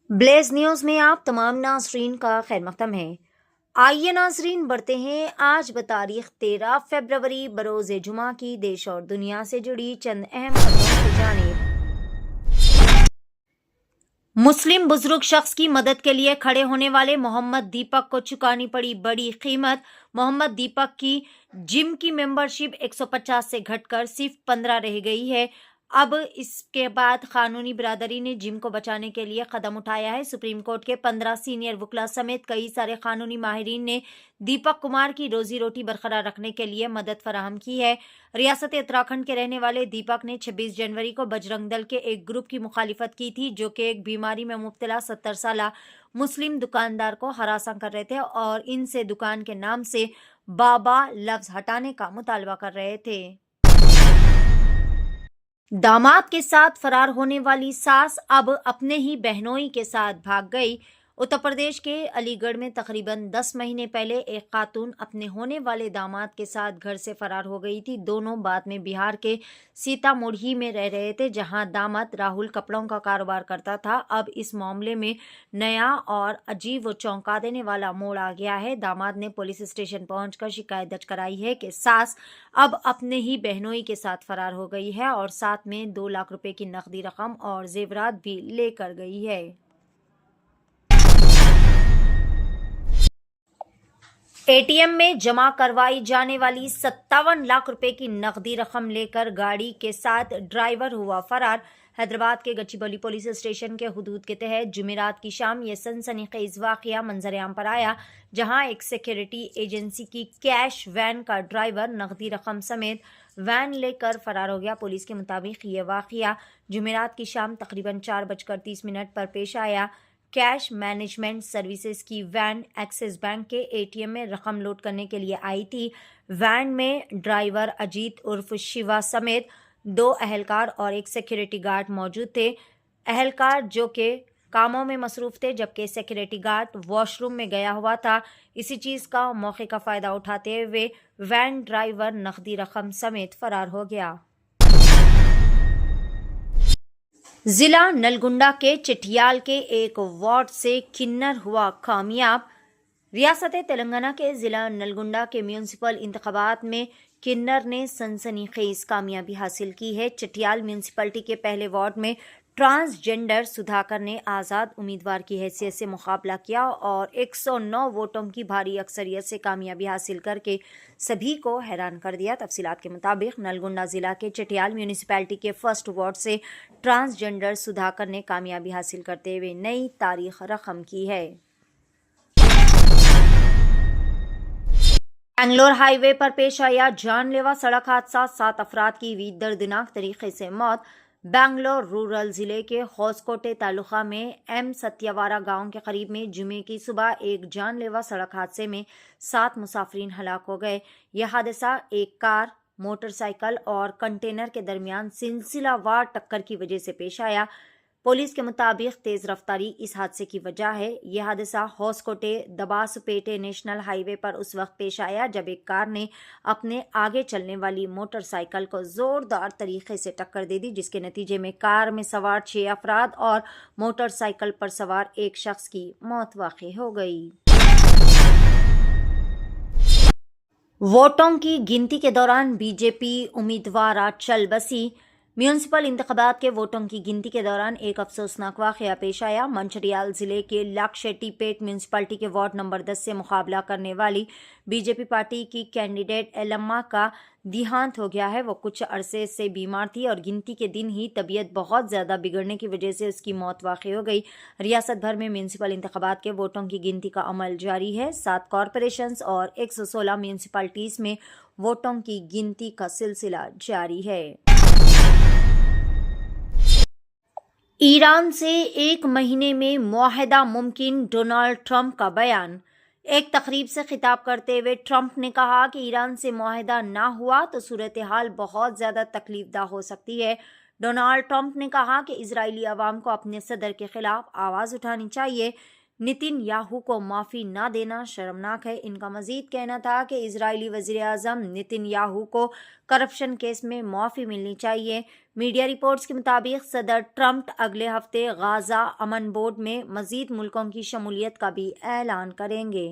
Blaze news में आप तमाम नाजरीन का खैर मकदम है। आइए नाजरीन बढ़ते हैं आज बतारीख 13 फरवरी बरोज़ जुमा की देश और दुनिया से जुड़ी चंद अहम खबरों की जानिब। मुस्लिम बुजुर्ग शख्स की मदद के लिए खड़े होने वाले मोहम्मद दीपक को चुकानी पड़ी बड़ी कीमत। मोहम्मद दीपक की जिम की मेंबरशिप 150 से घटकर सिर्फ 15 रह गई है। अब इसके बाद कानूनी बिरादरी ने जिम को बचाने के लिए कदम उठाया है। सुप्रीम कोर्ट के 15 सीनियर वकला समेत कई सारे कानूनी माहिरीन ने दीपक कुमार की रोजी रोटी बरकरार रखने के लिए मदद फराहम की है। रियासत उत्तराखंड के रहने वाले दीपक ने 26 जनवरी को बजरंग दल के एक ग्रुप की मुखालिफत की थी, जो कि एक बीमारी में मुब्तला 70 साला मुस्लिम दुकानदार को हरासा कर रहे थे और इनसे दुकान के नाम से बाबा लफ्ज हटाने का मुतालबा कर रहे थे। दामाद के साथ फरार होने वाली सास अब अपने ही बहनोई के साथ भाग गई। उत्तर प्रदेश के अलीगढ़ में तकरीबन 10 महीने पहले एक खातून अपने होने वाले दामाद के साथ घर से फरार हो गई थी। दोनों बाद में बिहार के सीतामढ़ी में रह रहे थे, जहां दामाद राहुल कपड़ों का कारोबार करता था। अब इस मामले में नया और अजीब व चौंका देने वाला मोड़ आ गया है। दामाद ने पुलिस स्टेशन पहुंचकर शिकायत दर्ज कराई है कि सास अब अपने ही बहनोई के साथ फरार हो गई है और साथ में 2 लाख रुपए की नकदी रकम और जेवरात भी लेकर गई है। एटीएम में जमा करवाई जाने वाली 57 लाख रुपए की नकदी रकम लेकर गाड़ी के साथ ड्राइवर हुआ फरार। हैदराबाद के गच्चीबौली पुलिस स्टेशन के हुदूद के तहत जुमेरात की शाम यह सनसनीखेज वाकया मंजर-ए-आम पर आया, जहां एक सिक्योरिटी एजेंसी की कैश वैन का ड्राइवर नकदी रकम समेत वैन लेकर फरार हो गया। पुलिस के मुताबिक ये वाकया जुमेरात की शाम तकरीबन 4:30 पर पेश आया। कैश मैनेजमेंट सर्विसेज की वैन एक्सिस बैंक के एटीएम में रकम लोड करने के लिए आई थी। वैन में ड्राइवर अजीत उर्फ शिवा समेत 2 अहलकार और एक सिक्योरिटी गार्ड मौजूद थे। अहलकार जो कि कामों में मसरूफ थे, जबकि सिक्योरिटी गार्ड वॉशरूम में गया हुआ था। इसी चीज़ का मौके का फ़ायदा उठाते हुए वैन ड्राइवर नकदी रकम समेत फरार हो गया। जिला नलगुंडा के चिटियाल के एक वार्ड से किन्नर हुआ कामयाब। रियासत तेलंगाना के जिला नलगुंडा के म्यूनसिपल इंतखाबात में किन्नर ने सनसनीखेज कामयाबी हासिल की है। चिटियाल म्यूनसिपलिटी के पहले वार्ड में ट्रांसजेंडर सुधाकर ने आज़ाद उम्मीदवार की हैसियत से मुकाबला किया और 109 वोटों की भारी अक्सरियत से कामयाबी हासिल करके सभी को हैरान कर दिया। तफसीलात के मुताबिक नलगुंडा जिला के चिटियाल म्यूनसिपैलिटी के फर्स्ट वार्ड से ट्रांसजेंडर सुधाकर ने कामयाबी हासिल करते हुए नई तारीख रकम की है। बेंगलोर हाईवे पर पेश आया जानलेवा सड़क हादसा, 7 अफराद की हुई दर्दनाक तरीके से मौत। बेंगलोर रूरल जिले के होसकोटे तालुका में एम सत्यावारा गांव के करीब में जुमे की सुबह एक जानलेवा सड़क हादसे में 7 मुसाफिरीन हलाक हो गए। यह हादसा एक कार, मोटरसाइकिल और कंटेनर के दरमियान सिलसिलावार टक्कर की वजह से पेश आया। पुलिस के मुताबिक तेज रफ्तारी इस हादसे की वजह है। यह हादसा होसकोटे दबासपेटे नेशनल हाईवे पर उस वक्त पेश आया जब एक कार ने अपने आगे चलने वाली मोटरसाइकिल को जोरदार तरीके से टक्कर दे दी, जिसके नतीजे में कार में सवार 6 अफराद और मोटरसाइकिल पर सवार एक शख्स की मौत वाक़ई हो गई। वोटों की गिनती के दौरान बीजेपी उम्मीदवार चल बसी। म्यूनसिपल इंतखाबात के वोटों की गिनती के दौरान एक अफसोसनाक वाक़या पेश आया। मंचिरियाल जिले के लाक्षेट्टीपेट म्यूनसिपलिटी के वार्ड नंबर 10 से मुकाबला करने वाली बीजेपी पार्टी की कैंडिडेट एलम्मा का देहांत हो गया है। वो कुछ अरसे से बीमार थी और गिनती के दिन ही तबीयत बहुत ज़्यादा बिगड़ने की वजह से उसकी मौत वाक़ई हो गई। रियासत भर में म्यूनसिपल इंतखाबात के वोटों की गिनती का अमल जारी है। 7 कॉरपोरेशंस और 116 म्यूनसिपलिटीज़ में वोटों की गिनती का सिलसिला जारी है। ईरान से 1 महीने में मुआहदा मुमकिन, डोनाल्ड ट्रंप का बयान। एक तकरीब से खिताब करते हुए ट्रंप ने कहा कि ईरान से मुआहदा ना हुआ तो सूरत हाल बहुत ज़्यादा तकलीफदा हो सकती है। डोनाल्ड ट्रंप ने कहा कि इजरायली अवाम को अपने सदर के खिलाफ आवाज़ उठानी चाहिए। नितिन याहू को माफ़ी ना देना शर्मनाक है। इनका मजीद कहना था कि इजरायली वज़ीर आज़म नितिन याहू को करप्शन केस में माफ़ी मिलनी चाहिए। मीडिया रिपोर्ट्स के मुताबिक सदर ट्रंप अगले हफ्ते गाज़ा अमन बोर्ड में मजीद मुल्कों की शमूलियत का भी ऐलान करेंगे।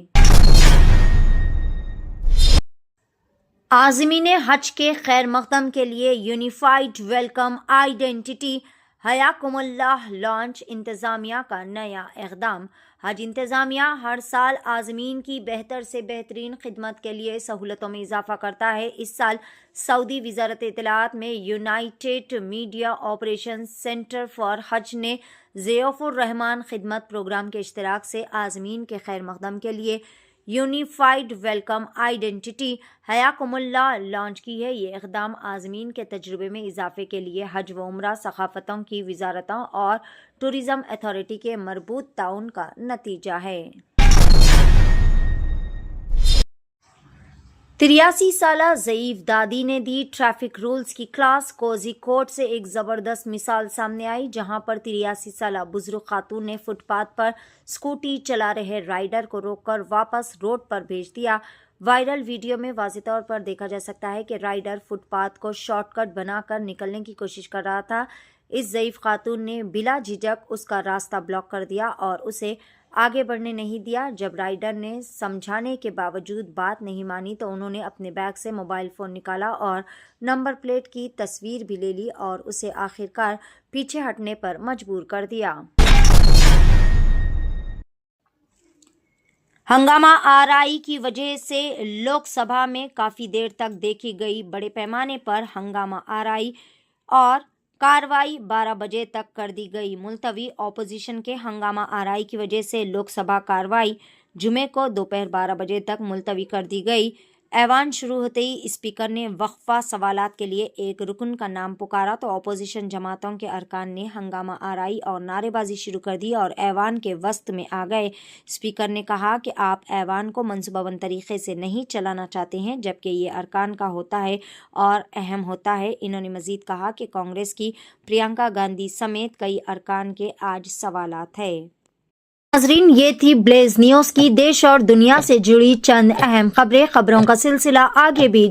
आज़मीन हज के खैर मकदम के लिए यूनिफाइड वेलकम आइडेंटिटी हयाकुमुल्लाह लॉन्च। इंतज़ामिया का नया इक़दाम। हज इंतज़ामिया हर साल आज़मीन की बेहतर से बेहतरीन खिदमत के लिए सहूलतों में इजाफा करता है। इस साल सऊदी वज़ारत इत्तलाआत में United media operation centre for हज ने ज़ियाफ़ुर रहमान खिदमत प्रोग्राम के इश्तिराक से आज़मीन के खैर मकदम के लिए यूनिफाइड वेलकम आइडेंटिटी हयाकुमुल्लाह लॉन्च की है। ये इक़दाम आज़मीन के तजुर्बे में इजाफे के लिए हज व उम्रा सकाफ़तों की वज़ारतों और टूरिज़म अथॉरिटी के मरबूत ताउन का नतीजा है। 83 साला ज़ईफ़ दादी ने दी ट्रैफिक रूल्स की क्लास। कोझिकोड से एक ज़बरदस्त मिसाल सामने आई, जहां पर 83 साला बुजुर्ग खातून ने फुटपाथ पर स्कूटी चला रहे राइडर को रोककर वापस रोड पर भेज दिया। वायरल वीडियो में वाज़ेह तौर पर देखा जा सकता है कि राइडर फुटपाथ को शॉर्टकट बनाकर निकलने की कोशिश कर रहा था। इस ज़ईफ़ खातून ने बिला झिझक उसका रास्ता ब्लॉक कर दिया और उसे आगे बढ़ने नहीं दिया। जब राइडर ने समझाने के बावजूद बात नहीं मानी तो उन्होंने अपने बैग से मोबाइल फ़ोन निकाला और नंबर प्लेट की तस्वीर भी ले ली और उसे आखिरकार पीछे हटने पर मजबूर कर दिया। हंगामा आरआई की वजह से लोकसभा में काफ़ी देर तक देखी गई बड़े पैमाने पर हंगामा आरआई और कार्रवाई 12 बजे तक कर दी गई मुलतवी। अपोजिशन के हंगामा आरआई की वजह से लोकसभा कार्रवाई जुमे को दोपहर 12 बजे तक मुलतवी कर दी गई। ऐवान शुरू होते ही स्पीकर ने वक्फा सवालात के लिए एक रुकन का नाम पुकारा तो अपोजिशन जमातों के अरकान ने हंगामा आरआई और नारेबाजी शुरू कर दी और ऐवान के वस्त में आ गए। स्पीकर ने कहा कि आप ऐवान को मनसूबाबंद तरीके से नहीं चलाना चाहते हैं, जबकि ये अरकान का होता है और अहम होता है। इन्होंने मजीद कहा कि कांग्रेस की प्रियंका गांधी समेत कई अरकान के आज सवालात है। नाज़रीन, ये थी ब्लेज न्यूज़ की देश और दुनिया से जुड़ी चंद अहम खबरें। खबरों का सिलसिला आगे भी